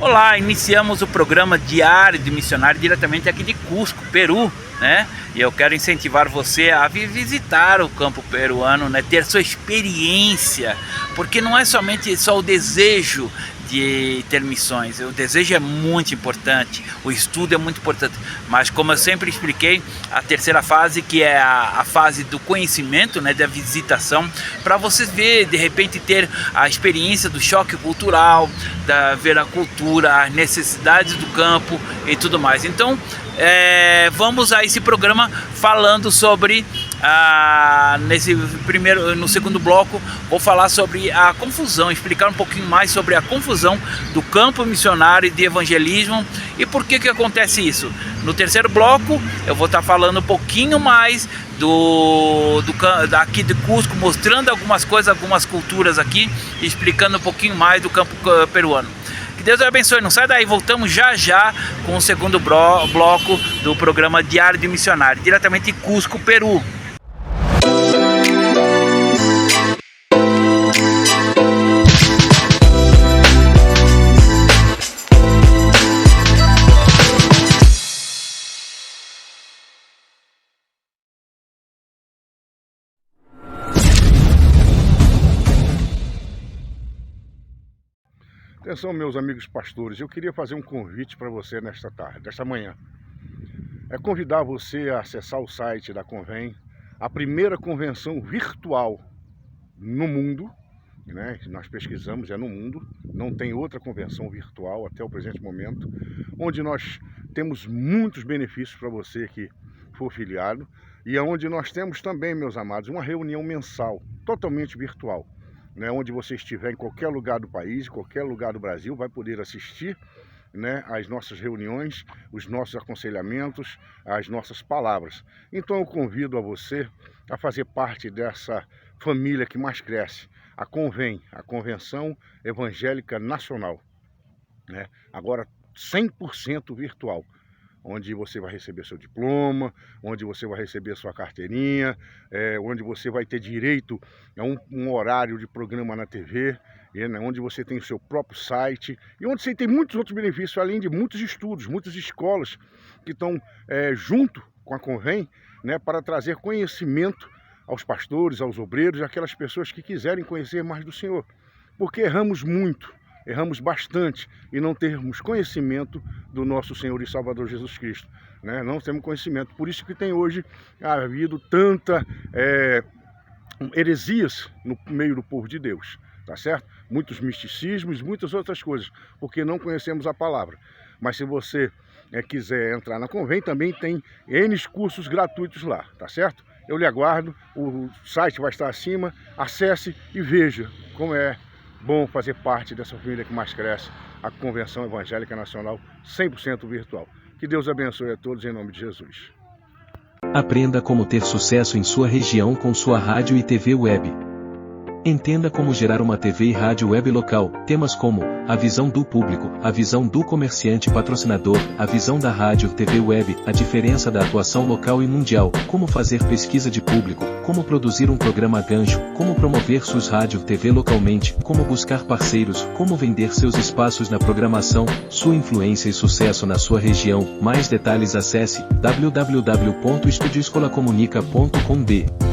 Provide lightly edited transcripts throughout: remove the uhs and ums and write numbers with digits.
Olá, iniciamos o programa Diário de Missionário diretamente aqui de Cusco, Peru, né? E eu quero incentivar você a visitar o campo peruano, né? Ter sua experiência, porque não é somente só o desejo de ter missões. O desejo é muito importante, o estudo é muito importante, mas como eu sempre expliquei, a terceira fase, que é a fase do conhecimento, né, da visitação, para você ver, de repente ter a experiência do choque cultural, ver a cultura, as necessidades do campo e tudo mais. Então vamos a esse programa falando sobre no segundo bloco vou falar sobre a confusão, explicar um pouquinho mais sobre a confusão do campo missionário e de evangelismo e por que acontece isso. No terceiro bloco eu vou estar falando um pouquinho mais daqui de Cusco, mostrando algumas coisas, algumas culturas aqui, explicando um pouquinho mais do campo peruano. Que Deus abençoe, não sai daí, voltamos já já com o segundo bloco do programa Diário de Missionário, diretamente de Cusco, Peru. Atenção, meus amigos pastores, eu queria fazer um convite para você nesta manhã. É convidar você a acessar o site da Convém, a primeira convenção virtual no mundo, né? Nós pesquisamos, é no mundo, não tem outra convenção virtual até o presente momento, onde nós temos muitos benefícios para você que for filiado, e onde nós temos também, meus amados, uma reunião mensal, totalmente virtual. Né, onde você estiver em qualquer lugar do país, qualquer lugar do Brasil, vai poder assistir, né, às nossas reuniões, os nossos aconselhamentos, as nossas palavras. Então eu convido a você a fazer parte dessa família que mais cresce, a Convém, a Convenção Evangélica Nacional, né, agora 100% virtual. Onde você vai receber seu diploma, onde você vai receber sua carteirinha, onde você vai ter direito a um horário de programa na TV, né, onde você tem o seu próprio site e onde você tem muitos outros benefícios, além de muitos estudos, muitas escolas que estão junto com a Convém, né, para trazer conhecimento aos pastores, aos obreiros, aquelas pessoas que quiserem conhecer mais do Senhor. Porque erramos muito. Erramos bastante em não termos conhecimento do nosso Senhor e Salvador Jesus Cristo, né? Não temos conhecimento, por isso que tem hoje havido tanta heresias no meio do povo de Deus, tá certo? Muitos misticismos, muitas outras coisas, porque não conhecemos a palavra. Mas se você quiser entrar na Convém, também tem N cursos gratuitos lá, tá certo? Eu lhe aguardo, o site vai estar acima, acesse e veja como é bom fazer parte dessa família que mais cresce, a Convenção Evangélica Nacional 100% virtual. Que Deus abençoe a todos em nome de Jesus. Aprenda como ter sucesso em sua região com sua rádio e TV web. Entenda como gerar uma TV e rádio web local, temas como a visão do público, a visão do comerciante patrocinador, a visão da rádio, TV web, a diferença da atuação local e mundial, como fazer pesquisa de público, como produzir um programa gancho, como promover suas rádio TV localmente, como buscar parceiros, como vender seus espaços na programação, sua influência e sucesso na sua região. Mais detalhes acesse www.estudioescolacomunica.com.br.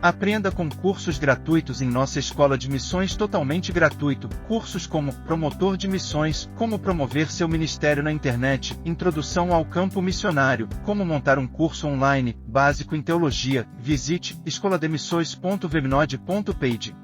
Aprenda com cursos gratuitos em nossa escola de missões totalmente gratuito. Cursos como Promotor de Missões, como promover seu ministério na internet, Introdução ao campo missionário, como montar um curso online, básico em teologia. Visite escolademissões.vebnode.page.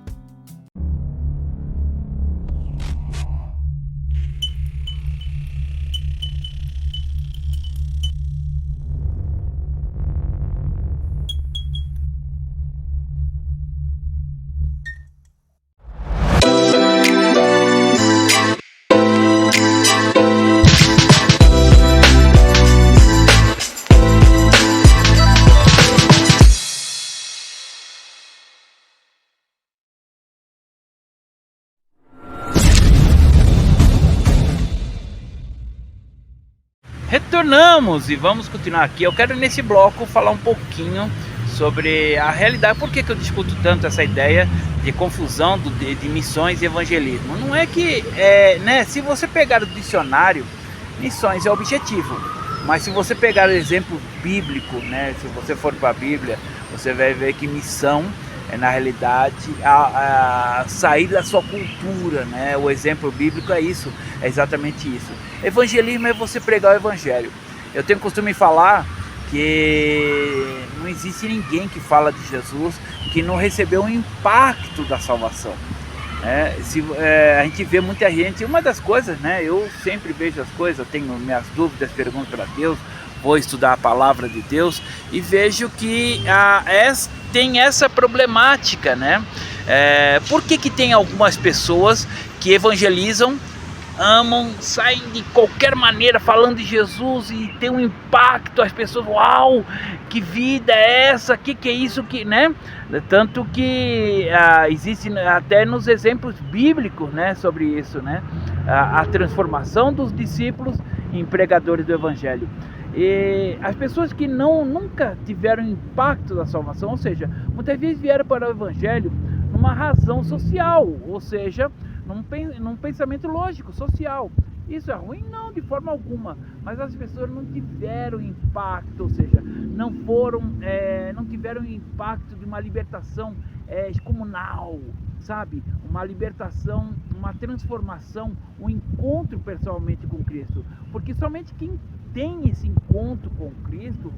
Retornamos e vamos continuar aqui. Eu quero nesse bloco falar um pouquinho sobre a realidade. Por que eu discuto tanto essa ideia de confusão de missões e evangelismo? Não é que, né, se você pegar o dicionário, missões é objetivo, mas se você pegar o exemplo bíblico, né, se você for para a Bíblia, você vai ver que missão é, na realidade, a sair da sua cultura, né? O exemplo bíblico é isso, é exatamente isso. Evangelismo é você pregar o evangelho. Eu tenho costume de falar que não existe ninguém que fala de Jesus que não recebeu um impacto da salvação. A gente vê muita gente, uma das coisas, né? Eu sempre vejo as coisas, eu tenho minhas dúvidas, pergunto para Deus, vou estudar a palavra de Deus e vejo que tem essa problemática, né? Por que tem algumas pessoas que evangelizam, amam, saem de qualquer maneira falando de Jesus e tem um impacto, as pessoas, uau, que vida é essa, que é isso, né? Tanto que existe até nos exemplos bíblicos, né, sobre isso, né? A transformação dos discípulos em pregadores do evangelho. E as pessoas que nunca tiveram impacto da salvação, ou seja, muitas vezes vieram para o evangelho numa razão social, ou seja, num pensamento lógico, social. Isso é ruim? Não, de forma alguma. Mas as pessoas não tiveram impacto, ou seja, não tiveram impacto de uma libertação excomunal, sabe? Uma libertação, uma transformação, um encontro pessoalmente com Cristo. Porque somente quem tem esse encontro com Cristo,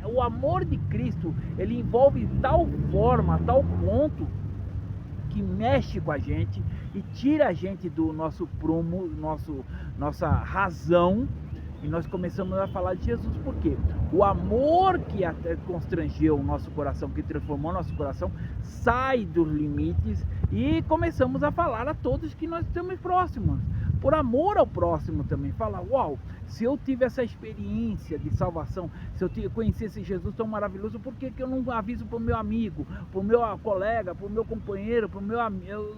o amor de Cristo, ele envolve de tal forma, a tal ponto, que mexe com a gente e tira a gente do nosso prumo, nossa razão, e nós começamos a falar de Jesus. Por quê? O amor que até constrangeu o nosso coração, que transformou o nosso coração, sai dos limites e começamos a falar a todos que nós estamos próximos. Por amor ao próximo também. Falar, uau, se eu tive essa experiência de salvação, se eu conhecesse Jesus tão maravilhoso, por que eu não aviso para o meu amigo, para o meu colega, para o meu companheiro, para o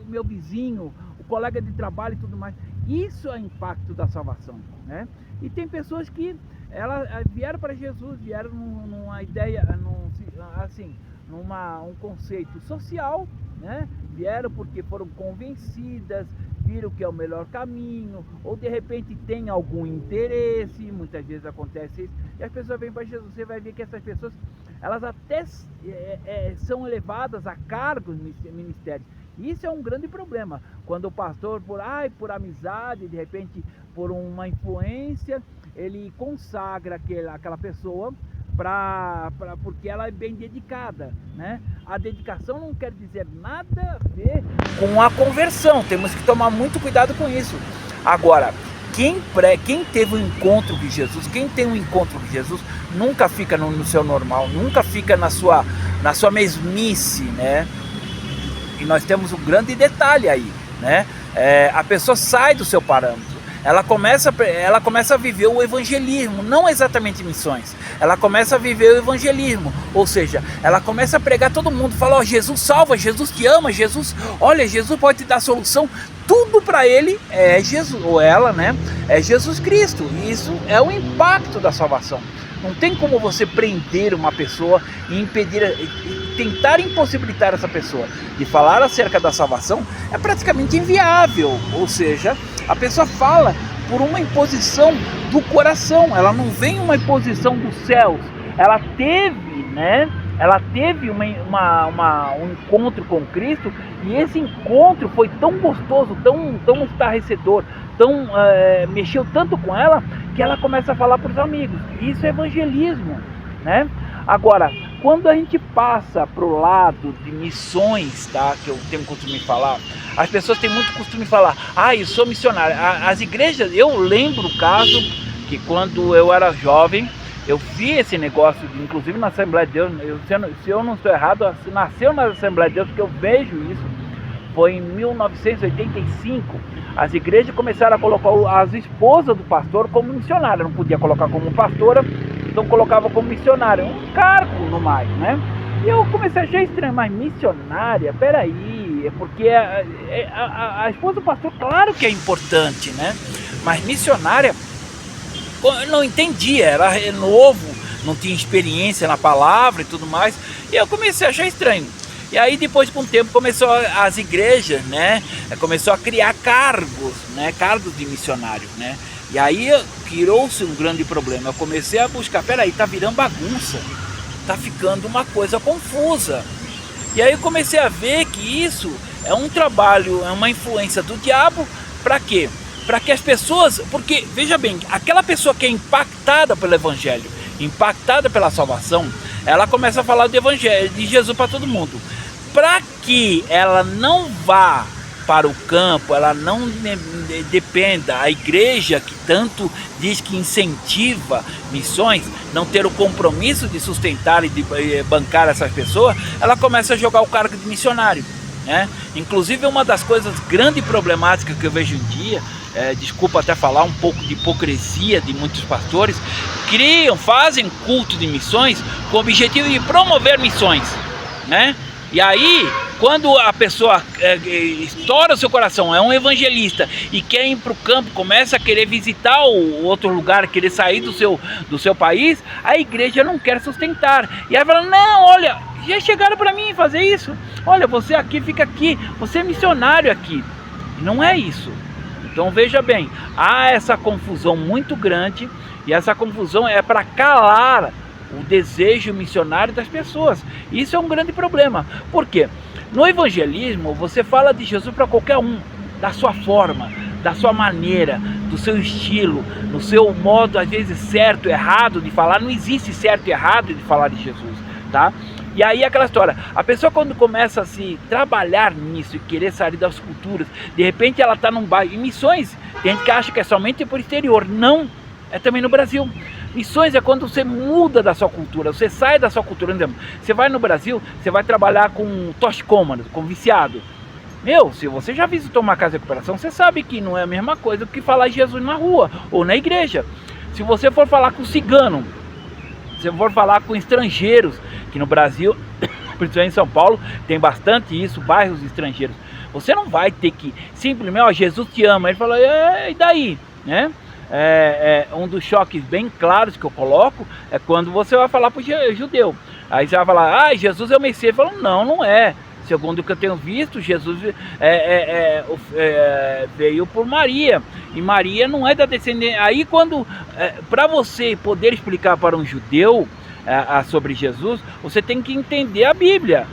meu vizinho, o colega de trabalho e tudo mais? Isso é impacto da salvação, né? E tem pessoas que elas vieram para Jesus, vieram numa ideia, um conceito social, né? Vieram porque foram convencidas, viram que é o melhor caminho, ou de repente tem algum interesse, muitas vezes acontece isso, e as pessoas vêm para Jesus. Você vai ver que essas pessoas, elas até são elevadas a cargos ministérios. Isso é um grande problema, quando o pastor, por amizade, de repente por uma influência, ele consagra aquela pessoa porque ela é bem dedicada, né? A dedicação não quer dizer nada a ver com a conversão, temos que tomar muito cuidado com isso. Agora, quem teve um encontro com Jesus, quem tem um encontro com Jesus, nunca fica no seu normal, nunca fica na sua mesmice, né? E nós temos um grande detalhe aí, né? A pessoa sai do seu parâmetro. Ela começa a viver o evangelismo, não exatamente missões. Ela começa a viver o evangelismo, ou seja, ela começa a pregar todo mundo, fala, ó, Jesus salva, Jesus te ama, Jesus pode te dar solução. Tudo para ele é Jesus, ou ela, né? É Jesus Cristo. E isso é o impacto da salvação. Não tem como você prender uma pessoa e tentar impossibilitar essa pessoa de falar acerca da salvação. É praticamente inviável, ou seja, a pessoa fala por uma imposição do coração, ela não vem uma imposição dos céus. Ela teve, né? Ela teve um encontro com Cristo, e esse encontro foi tão gostoso, tão estarrecedor, mexeu tanto com ela, que ela começa a falar para os amigos. Isso é evangelismo, né? Agora, quando a gente passa para o lado de missões, tá? Que eu tenho costume de falar, as pessoas têm muito costume de falar, eu sou missionário. As igrejas, eu lembro o caso que quando eu era jovem, eu vi esse negócio, inclusive na Assembleia de Deus, se eu não estou errado, nasceu na Assembleia de Deus, porque eu vejo isso, foi em 1985, as igrejas começaram a colocar as esposas do pastor como missionária, não podia colocar como pastora, então colocava como missionária, um cargo no mais, né? E eu comecei a achar estranho, mas missionária, peraí, porque a esposa do pastor, claro que é importante, né? Mas missionária, eu não entendia, era novo, não tinha experiência na palavra e tudo mais, e eu comecei a achar estranho. E aí depois, com o tempo, começou as igrejas, né, começou a criar cargos, né, cargos de missionário, né, e aí criou-se um grande problema. Eu comecei a buscar, peraí, tá virando bagunça, tá ficando uma coisa confusa. E aí eu comecei a ver que isso é um trabalho, é uma influência do diabo. Para quê? Para que as pessoas, porque veja bem, aquela pessoa que é impactada pelo evangelho, impactada pela salvação, ela começa a falar do evangelho, de Jesus para todo mundo. Para que ela não vá para o campo, ela não dependa, a igreja que tanto diz que incentiva missões, não ter o compromisso de sustentar e de bancar essas pessoas, ela começa a jogar o cargo de missionário, né? Inclusive, uma das coisas grandes problemáticas que eu vejo em dia, desculpa até falar, um pouco de hipocrisia de muitos pastores, fazem culto de missões com o objetivo de promover missões, né? E aí, quando a pessoa estoura o seu coração, é um evangelista e quer ir para o campo, começa a querer visitar o outro lugar, querer sair do seu país, a igreja não quer sustentar. E aí fala, não, olha, já chegaram para mim fazer isso. Olha, você aqui, fica aqui, você é missionário aqui. Não é isso. Então veja bem, há essa confusão muito grande, e essa confusão é para calar o desejo missionário das pessoas. Isso é um grande problema. Por quê? No evangelismo, você fala de Jesus para qualquer um, da sua forma, da sua maneira, do seu estilo, no seu modo, às vezes, certo, errado de falar. Não existe certo e errado de falar de Jesus, tá? E aí aquela história, a pessoa quando começa a se trabalhar nisso e querer sair das culturas, de repente ela está num bairro, em missões, tem gente que acha que é somente por exterior. Não, é também no Brasil. Missões é quando você muda da sua cultura, você sai da sua cultura. Você vai no Brasil, você vai trabalhar com toxicômano, com viciado. Se você já visitou uma casa de recuperação, você sabe que não é a mesma coisa que falar de Jesus na rua ou na igreja. Se você for falar com cigano, se você for falar com estrangeiros, que no Brasil, principalmente em São Paulo, tem bastante isso, bairros estrangeiros, você não vai ter que simplesmente, Jesus te ama. Ele fala, e daí, né? Um dos choques bem claros que eu coloco é quando você vai falar para o judeu. Aí você vai falar, Jesus é o Messias. Ele fala, não é. Segundo o que eu tenho visto, Jesus veio por Maria. E Maria não é da descendência. Aí para você poder explicar para um judeu sobre Jesus, você tem que entender a Bíblia.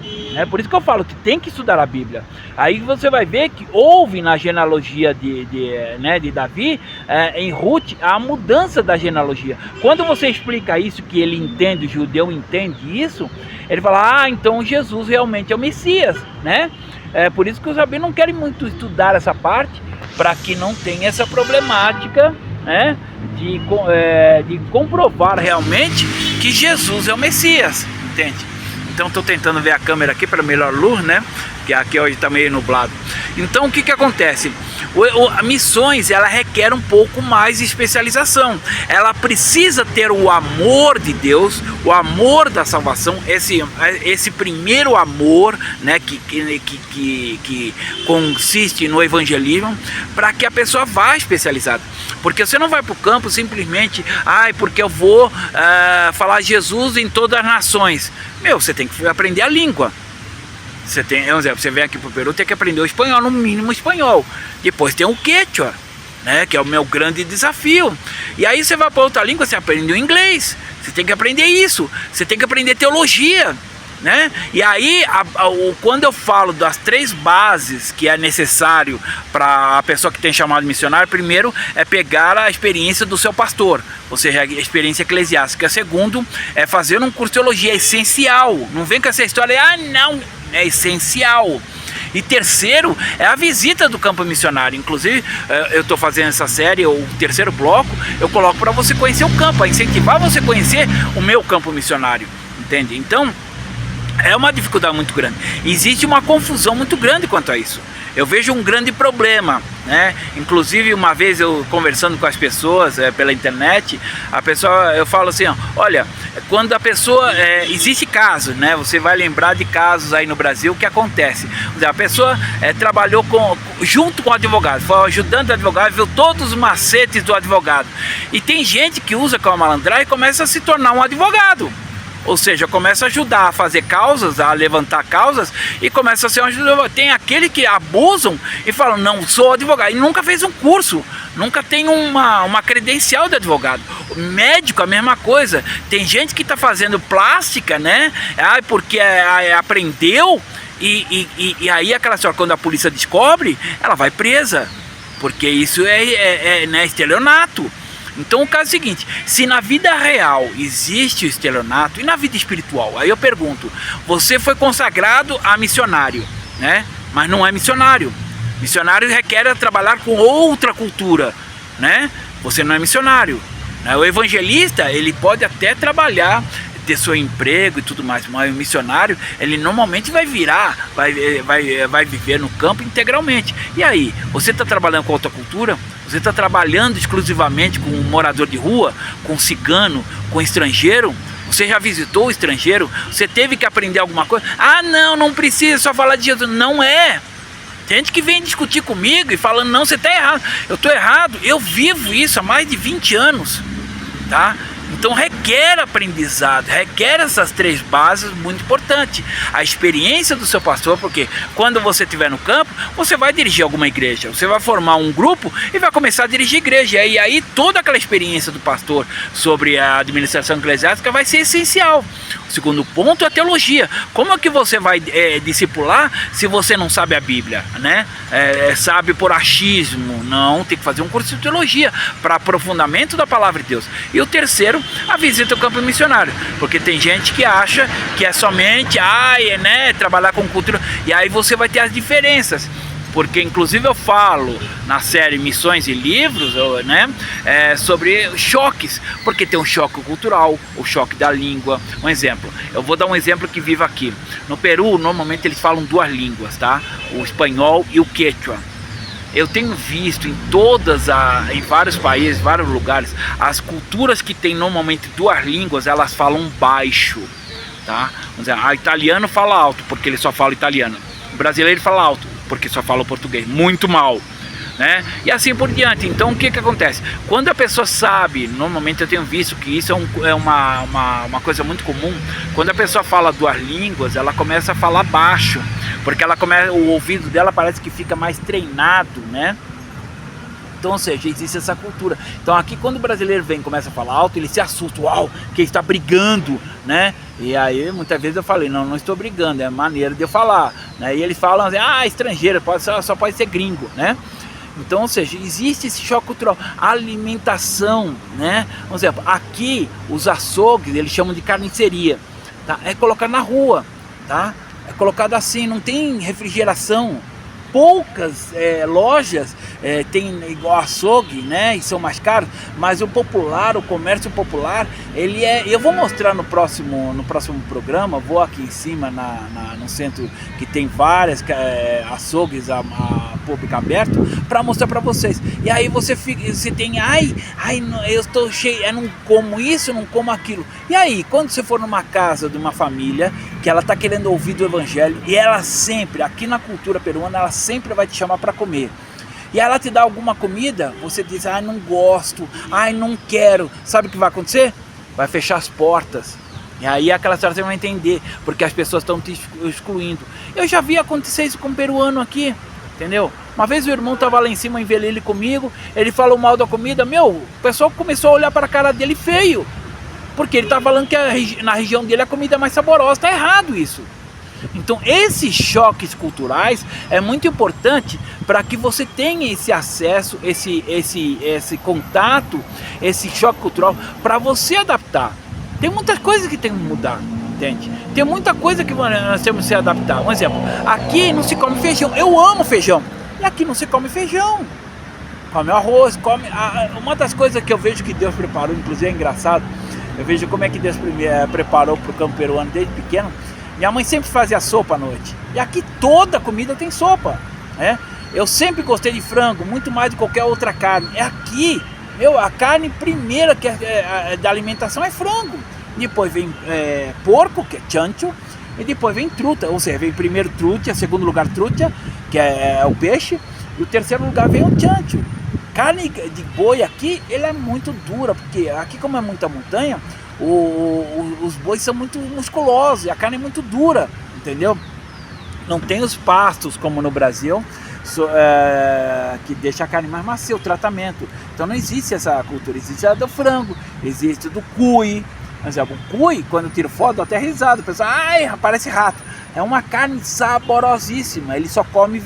Por isso que eu falo que tem que estudar a Bíblia. Aí você vai ver que houve na genealogia de Davi, em Ruth, a mudança da genealogia. Quando você explica isso, que ele entende, o judeu entende isso, ele fala, então Jesus realmente é o Messias, né? Por isso que os rabinos não querem muito estudar essa parte, para que não tenha essa problemática, né? De comprovar realmente que Jesus é o Messias, entende? Então estou tentando ver a câmera aqui para melhor luz, né? Que aqui hoje está meio nublado. Então o que acontece? A missões, ela requer um pouco mais de especialização. Ela precisa ter o amor de Deus, o amor da salvação, esse primeiro amor, né, que consiste no evangelismo, para que a pessoa vá especializada. Porque você não vai para o campo simplesmente, porque eu vou falar Jesus em todas as nações. Você tem que aprender a língua. Você vem aqui para o Peru, tem que aprender o espanhol, no mínimo espanhol. Depois tem o quechua, né, que é o meu grande desafio. E aí você vai para outra língua, você aprende o inglês. Você tem que aprender isso. Você tem que aprender teologia, né? E aí, quando eu falo das 3 bases que é necessário para a pessoa que tem chamado de missionário, primeiro é pegar a experiência do seu pastor, ou seja, a experiência eclesiástica. Segundo, é fazer um curso de teologia, é essencial. Não vem com essa história, não, é essencial. E terceiro, é a visita do campo missionário. Inclusive, eu estou fazendo essa série, o terceiro bloco, eu coloco para você conhecer o campo, a incentivar você a conhecer o meu campo missionário, entende? Então, é uma dificuldade muito grande. Existe uma confusão muito grande quanto a isso. Eu vejo um grande problema. né? Inclusive uma vez eu conversando com as pessoas pela internet, eu falo assim, ó, olha, quando a pessoa, existe casos, né? Você vai lembrar de casos aí no Brasil que acontece. A pessoa trabalhou junto com o advogado, foi ajudando o advogado, viu todos os macetes do advogado. E tem gente que usa com a malandragem e começa a se tornar um advogado. Ou seja, começa a ajudar a fazer causas, a levantar causas e começa a ser um ajudador. Tem aquele que abusam e falam, não, sou advogado. E nunca fez um curso, nunca tem uma credencial de advogado. Médico, a mesma coisa. Tem gente que está fazendo plástica, né? Porque aprendeu e aí aquela história, quando a polícia descobre, ela vai presa. Porque isso né, estelionato. Então o caso é o seguinte, se na vida real existe o estelionato e na vida espiritual, aí eu pergunto, você foi consagrado a missionário, né? Mas não é missionário. Missionário requer trabalhar com outra cultura, né? Você não é missionário, né? O evangelista, ele pode até trabalhar, ter seu emprego e tudo mais, mas o missionário, ele normalmente vai viver no campo integralmente. E aí, você está trabalhando com outra cultura? Você está trabalhando exclusivamente com um morador de rua, com cigano, com estrangeiro? Você já visitou o estrangeiro? Você teve que aprender alguma coisa? Ah, não precisa só falar de Jesus. Não é. Tem gente que vem discutir comigo e falando, não, você está errado. Eu estou errado. Eu vivo isso há mais de 20 anos, tá? Então requer aprendizado, requer essas 3 bases muito importantes. A experiência do seu pastor, porque quando você estiver no campo, você vai dirigir alguma igreja, você vai formar um grupo e vai começar a dirigir igreja. E aí toda aquela experiência do pastor sobre a administração eclesiástica vai ser essencial. O segundo ponto é a teologia. Como é que você vai discipular se você não sabe a Bíblia, né? Sabe por achismo? Não, tem que fazer um curso de teologia para aprofundamento da palavra de Deus. E o terceiro, a visita ao campo missionário, porque tem gente que acha que é somente né, trabalhar com cultura, e aí você vai ter as diferenças, porque inclusive eu falo na série Missões e Livros, né, sobre choques, porque tem um choque cultural, o choque da língua. Um exemplo, eu vou dar um exemplo que vivo aqui no Peru. Normalmente eles falam 2 línguas, tá? O espanhol e o quechua. Eu tenho visto em vários países, vários lugares, as culturas que tem normalmente 2 línguas, elas falam baixo, tá? Vamos dizer, a italiano fala alto, porque ele só fala italiano. O brasileiro fala alto, porque só fala português. Muito mal, né? E assim por diante. Então o que acontece? Quando a pessoa sabe, normalmente eu tenho visto que isso é uma coisa muito comum, quando a pessoa fala 2 línguas, ela começa a falar baixo, porque o ouvido dela parece que fica mais treinado, né? Então, ou seja, existe essa cultura. Então aqui quando o brasileiro vem e começa a falar alto, ele se assusta, uau, que ele está brigando, né? E aí muitas vezes eu falei, não estou brigando, é a maneira de eu falar, né? E eles falam assim, estrangeiro, só pode ser gringo, né? Então, ou seja, existe esse choque cultural. A alimentação, né? Por exemplo, aqui os açougues, eles chamam de carniceria, tá? É colocado na rua, tá? É colocado assim, não tem refrigeração. Poucas lojas tem igual açougue, né? E são mais caros, mas o comércio popular, ele eu vou mostrar no próximo programa. Vou aqui em cima no centro, que tem várias açougues a público aberto, para mostrar para vocês. E aí você tem, eu estou cheio, eu não como isso, eu não como aquilo. E aí, quando você for numa casa de uma família que ela está querendo ouvir do evangelho, e ela sempre, aqui na cultura peruana, ela sempre vai te chamar para comer, e ela te dá alguma comida, você diz, não gosto, não quero, sabe o que vai acontecer? Vai fechar as portas. E aí aquela história você vai entender, porque as pessoas estão te excluindo. Eu já vi acontecer isso com um peruano aqui, entendeu? Uma vez o irmão estava lá em cima em Velele comigo, ele falou mal da comida, o pessoal começou a olhar para a cara dele feio, porque ele está falando que na região dele a comida é mais saborosa. Está errado isso. Então esses choques culturais é muito importante para que você tenha esse acesso, esse contato, esse choque cultural, para você adaptar. Tem muitas coisas que tem que mudar, entende? Tem muita coisa que nós temos que se adaptar. Um exemplo, aqui não se come feijão. Eu amo feijão. E aqui não se come feijão. Come arroz, uma das coisas que eu vejo que Deus preparou, inclusive é engraçado, eu vejo como é que Deus preparou para o campo peruano desde pequeno. Minha mãe sempre fazia sopa à noite. E aqui toda comida tem sopa, né? Eu sempre gostei de frango, muito mais do que qualquer outra carne. É aqui, a carne primeira que da alimentação é frango. Depois vem porco, que é chancho, e depois vem truta, ou seja, vem primeiro truta, segundo lugar truta, que é o peixe, e o terceiro lugar vem o chancho. Carne de boi aqui, ele é muito dura, porque aqui como é muita montanha, os bois são muito musculosos, e a carne é muito dura, entendeu? Não tem os pastos como no Brasil, que deixa a carne mais macia, o tratamento. Então não existe essa cultura, existe a do frango, existe do cui. Por exemplo, o cui, quando eu tiro foto, dá até risada, o pessoal, ai, parece rato. É uma carne saborosíssima, ele só come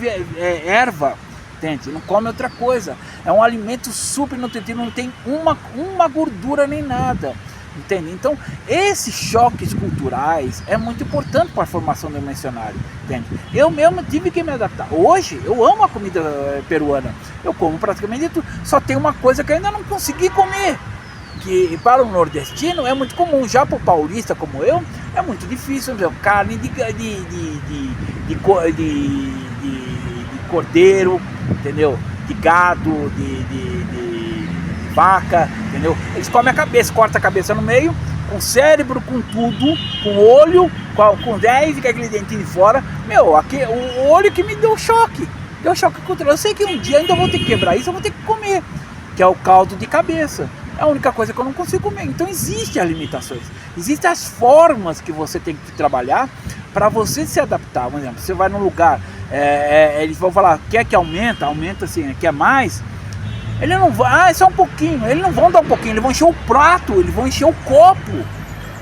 erva, entende? Não come outra coisa. É um alimento super nutritivo, não tem uma gordura nem nada. Entende? Então, esses choques culturais é muito importante para a formação do missionário. Entende? Eu mesmo tive que me adaptar. Hoje, eu amo a comida peruana. Eu como praticamente tudo. Só tem uma coisa que eu ainda não consegui comer, que para o nordestino é muito comum. Já para o paulista como eu, é muito difícil. Exemplo, carne de cordeiro, entendeu? De gado, de vaca, entendeu? Eles comem a cabeça, corta a cabeça no meio, com cérebro, com tudo, com olho, com 10 e aquele dentinho de fora. Aqui, o olho que me deu choque cultural. Eu sei que um dia ainda vou ter que quebrar isso, eu vou ter que comer, que é o caldo de cabeça. É a única coisa que eu não consigo comer. Então existem as limitações, existem as formas que você tem que trabalhar para você se adaptar. Por exemplo, você vai num lugar, eles vão falar, quer que aumenta assim, quer mais. Ele não vai, é só um pouquinho. Eles não vão dar um pouquinho, eles vão encher o prato, eles vão encher o copo.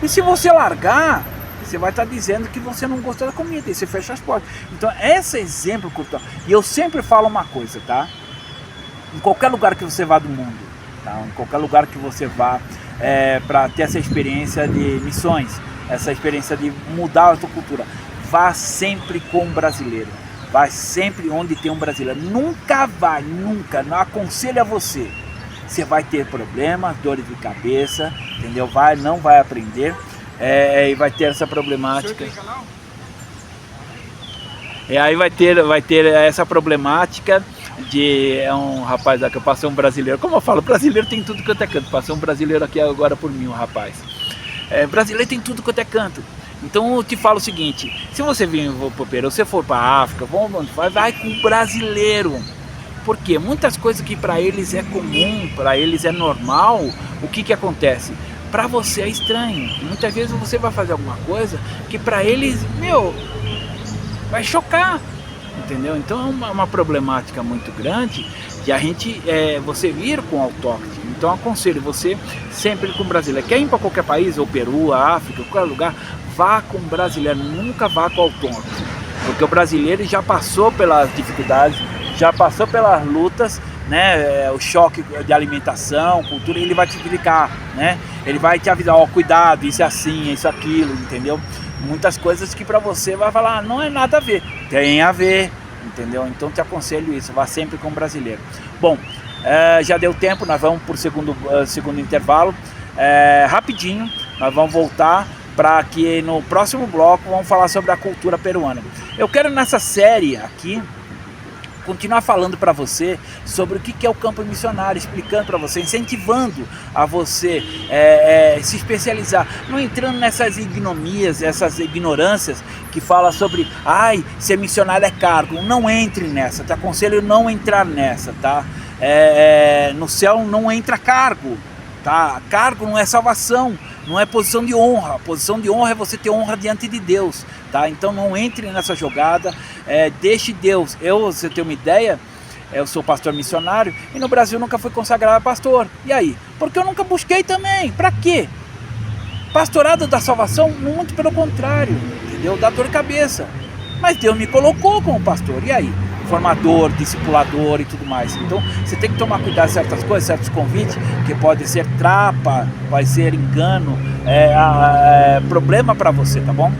E se você largar, você vai estar dizendo que você não gostou da comida, e você fecha as portas. Então, esse exemplo cultural. E eu sempre falo uma coisa, tá? Em qualquer lugar que você vá do mundo, tá? Em qualquer lugar que você vá, para ter essa experiência de missões, essa experiência de mudar a sua cultura, vá sempre com um brasileiro. Vai sempre onde tem um brasileiro. Nunca, não aconselho a você. Você vai ter problemas, dores de cabeça, entendeu? Não vai aprender, e vai ter essa problemática. E aí vai ter essa problemática de um rapaz aqui, eu passei um brasileiro. Como eu falo, brasileiro tem tudo quanto é canto. Passei um brasileiro aqui agora por mim, um rapaz. Brasileiro tem tudo quanto é canto. Então eu te falo o seguinte, se você vir para o Peru, se você for para a África, vai com o brasileiro. Porque muitas coisas que para eles é comum, para eles é normal, o que acontece? Para você é estranho. Muitas vezes você vai fazer alguma coisa que para eles, vai chocar. Entendeu? Então é uma problemática muito grande de a gente, você vir com autóctone. Então aconselho você sempre com brasileiro. Quer ir para qualquer país, ou Peru, a África, qualquer lugar, vá com brasileiro, nunca vá com autóctone. Porque o brasileiro já passou pelas dificuldades, já passou pelas lutas, né? O choque de alimentação, cultura, ele vai te explicar, né? Ele vai te avisar, cuidado, isso é assim, isso é aquilo, entendeu? Muitas coisas que para você vai falar, não é nada a ver, tem a ver, entendeu? Então te aconselho isso, vá sempre com brasileiro. Bom, já deu tempo, nós vamos por segundo intervalo, rapidinho, nós vamos voltar para que no próximo bloco vamos falar sobre a cultura peruana. Eu quero nessa série aqui continuar falando para você sobre o que é o campo missionário, explicando para você, incentivando a você se especializar, não entrando nessas ignomias, essas ignorâncias que fala sobre, ser missionário é cargo. Não entre nessa, te aconselho não entrar nessa, tá? No céu não entra cargo, tá? Cargo não é salvação, não é posição de honra. Posição de honra é você ter honra diante de Deus, tá? Então não entre nessa jogada, deixe Deus. Você tem uma ideia, eu sou pastor missionário e no Brasil nunca fui consagrado a pastor. E aí? Porque eu nunca busquei também. Pra quê? Pastorado da salvação? Muito pelo contrário, entendeu? Dá dor de cabeça. Mas Deus me colocou como pastor. E aí? Formador, discipulador e tudo mais. Então você tem que tomar cuidado com certas coisas, certos convites, que pode ser trapa, vai ser engano, problema para você, tá bom?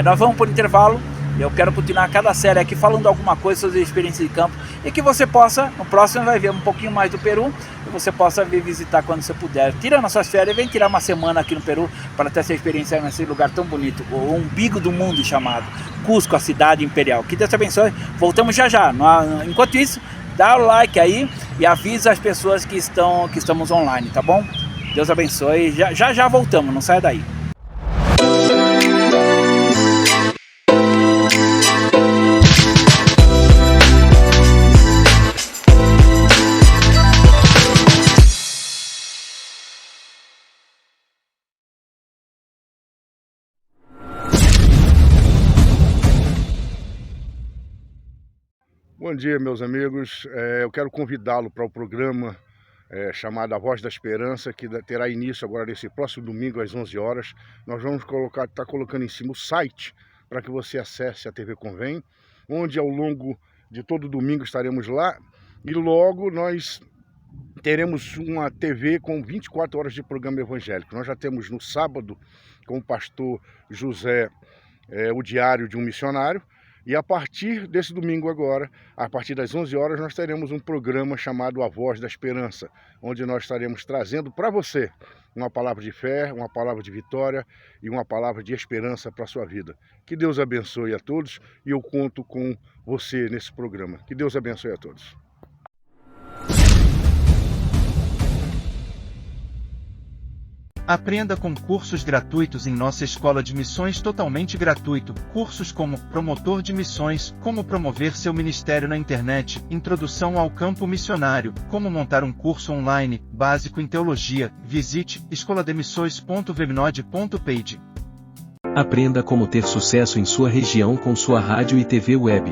Nós vamos por intervalo, Eu quero continuar cada série aqui falando alguma coisa sobre experiência de campo e que você possa, no próximo vai ver um pouquinho mais do Peru e você possa vir visitar quando você puder. Tira nas suas férias, vem tirar uma semana aqui no Peru para ter essa experiência nesse lugar tão bonito, o umbigo do mundo chamado Cusco, a cidade imperial. Que Deus te abençoe, voltamos já já. Enquanto isso, dá o like aí e avisa as pessoas que estamos online, tá bom? Deus abençoe, já voltamos, não saia daí. Bom dia, meus amigos. Eu quero convidá-lo para o programa chamado A Voz da Esperança, que terá início agora nesse próximo domingo às 11 horas. Nós vamos estar colocando em cima o site para que você acesse a TV Convém, onde ao longo de todo domingo estaremos lá e logo nós teremos uma TV com 24 horas de programa evangélico. Nós já temos no sábado com o pastor José, o Diário de um Missionário. E a partir desse domingo agora, a partir das 11 horas, nós teremos um programa chamado A Voz da Esperança, onde nós estaremos trazendo para você uma palavra de fé, uma palavra de vitória e uma palavra de esperança para a sua vida. Que Deus abençoe a todos e eu conto com você nesse programa. Que Deus abençoe a todos. Aprenda com cursos gratuitos em nossa escola de missões totalmente gratuito. Cursos como Promotor de Missões, como promover seu ministério na internet, Introdução ao campo missionário, como montar um curso online, básico em teologia. Visite escolademissões.vebnode.page. Aprenda como ter sucesso em sua região com sua rádio e TV web.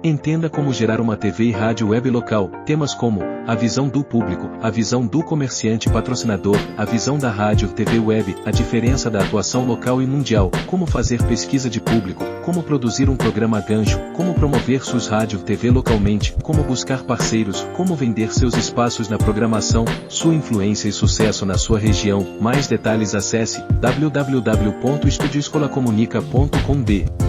Entenda como gerar uma TV e rádio web local. Temas como a visão do público, a visão do comerciante patrocinador, a visão da rádio, TV web, a diferença da atuação local e mundial, como fazer pesquisa de público, como produzir um programa gancho, como promover suas rádio, TV localmente, como buscar parceiros, como vender seus espaços na programação, sua influência e sucesso na sua região. Mais detalhes acesse www.estudioescolacomunica.com.br.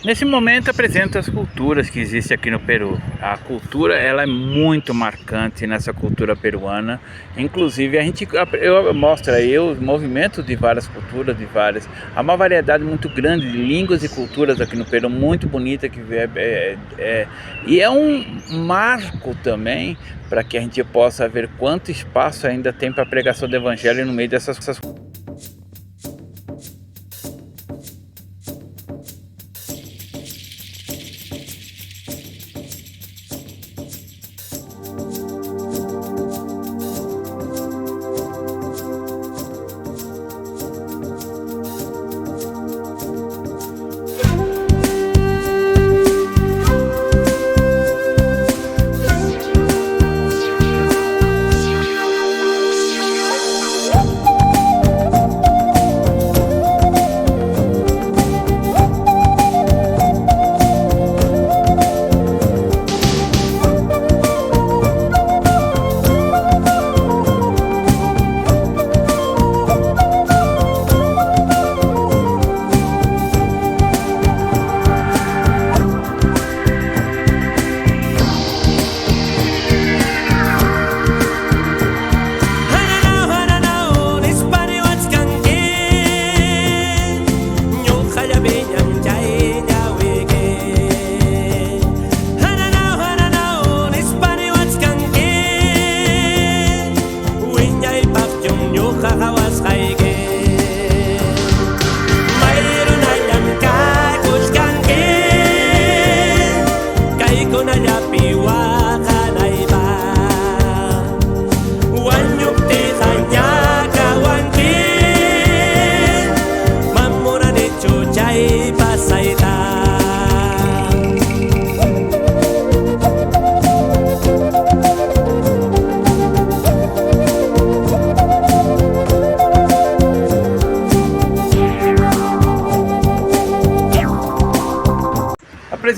Nesse momento apresento as culturas que existem aqui no Peru. A cultura ela é muito marcante nessa cultura peruana. Inclusive eu mostro aí os movimentos de várias culturas, há uma variedade muito grande de línguas e culturas aqui no Peru, muito bonita e é um marco também para que a gente possa ver quanto espaço ainda tem para a pregação do evangelho no meio dessas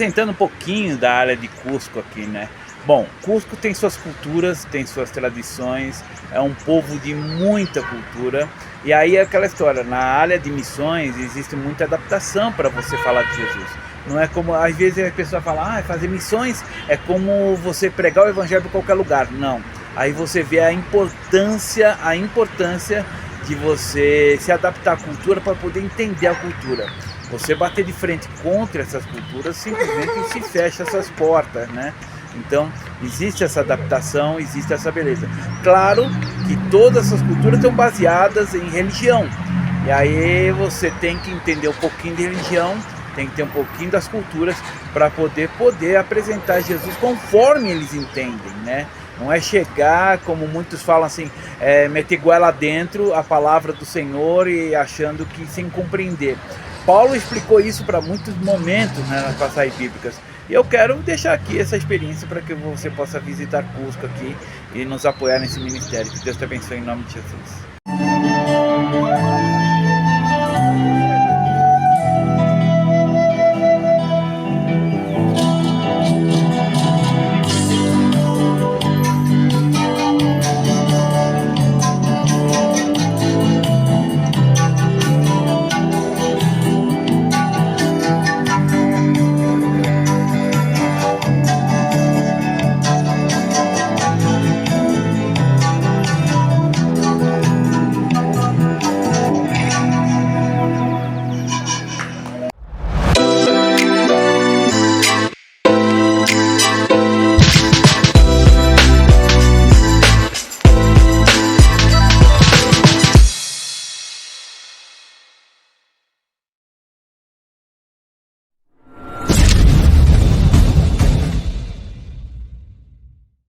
apresentando um pouquinho da área de Cusco aqui, né? Bom, Cusco tem suas culturas, tem suas tradições, é um povo de muita cultura. E aí é aquela história, na área de missões existe muita adaptação para você falar de Jesus. Não é como, às vezes a pessoa fala, fazer missões é como você pregar o evangelho em qualquer lugar. Não, aí você vê a importância de você se adaptar à cultura para poder entender a cultura. Você bater de frente contra essas culturas simplesmente se fecha essas portas, né? Então, existe essa adaptação, existe essa beleza. Claro que todas essas culturas estão baseadas em religião. E aí você tem que entender um pouquinho de religião, tem que ter um pouquinho das culturas para poder apresentar Jesus conforme eles entendem, né? Não é chegar, como muitos falam assim, meter goela dentro a palavra do Senhor e achando que sem compreender. Paulo explicou isso para muitos momentos, né, nas passagens bíblicas. E eu quero deixar aqui essa experiência para que você possa visitar Cusco aqui e nos apoiar nesse ministério. Que Deus te abençoe em nome de Jesus.